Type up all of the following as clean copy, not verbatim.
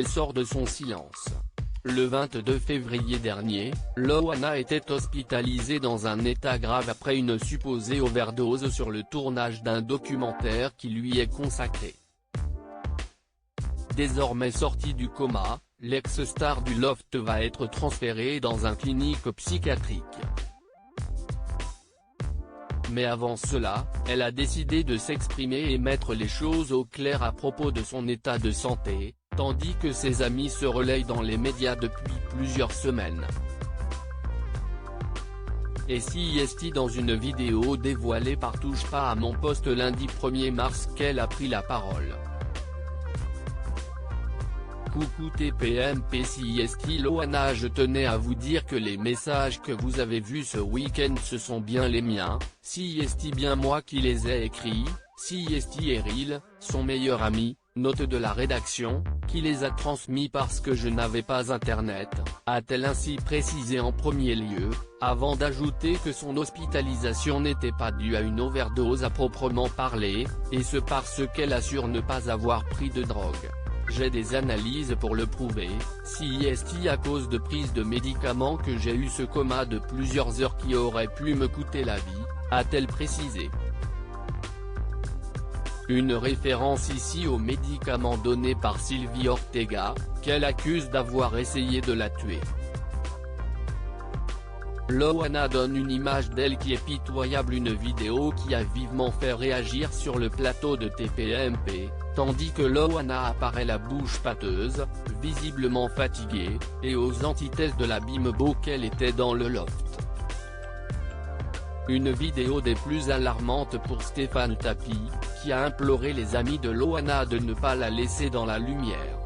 elle sort de son silence. Le 22 février dernier, Loana était hospitalisée dans un état grave après une supposée overdose sur le tournage d'un documentaire qui lui est consacré. Désormais sortie du coma, l'ex-star du Loft va être transférée dans un clinique psychiatrique. Mais avant cela, elle a décidé de s'exprimer et mettre les choses au clair à propos de son état de santé, tandis que ses amis se relayent dans les médias depuis plusieurs semaines. Et CIST dans une vidéo dévoilée par Touche pas à mon poste lundi 1er mars qu'elle a pris la parole. Coucou TPMP CIST Loana, je tenais à vous dire que les messages que vous avez vus ce week-end ce sont bien les miens, CIST bien moi qui les ai écrits, CIST Eril, son meilleur ami, note de la rédaction, qui les a transmis parce que je n'avais pas internet, a-t-elle ainsi précisé en premier lieu, avant d'ajouter que son hospitalisation n'était pas due à une overdose à proprement parler, et ce parce qu'elle assure ne pas avoir pris de drogue. J'ai des analyses pour le prouver, CIST à cause de prise de médicaments que j'ai eu ce coma de plusieurs heures qui aurait pu me coûter la vie, a-t-elle précisé. Une référence ici aux médicaments donnés par Sylvie Ortega, qu'elle accuse d'avoir essayé de la tuer. Loana donne une image d'elle qui est pitoyable, une vidéo qui a vivement fait réagir sur le plateau de TPMP, tandis que Loana apparaît la bouche pâteuse, visiblement fatiguée, et aux antithèses de la bimbo qu'elle était dans le Loft. Une vidéo des plus alarmantes pour Stéphane Tapi, qui a imploré les amis de Loana de ne pas la laisser dans la lumière.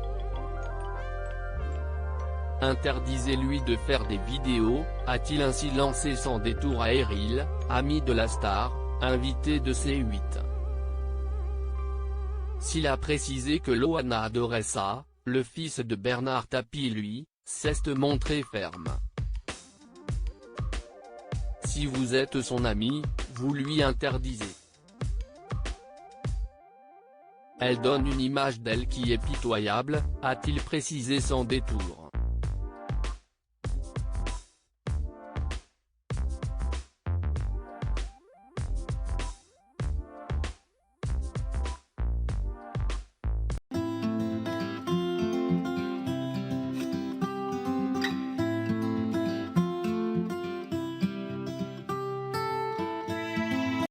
Interdisez-lui de faire des vidéos, a-t-il ainsi lancé sans détour à Eril, ami de la star, invité de C8. S'il a précisé que Loana adorait ça, le fils de Bernard Tapie lui, s'est montré ferme. Si vous êtes son ami, vous lui interdisez. Elle donne une image d'elle qui est pitoyable, a-t-il précisé sans détour.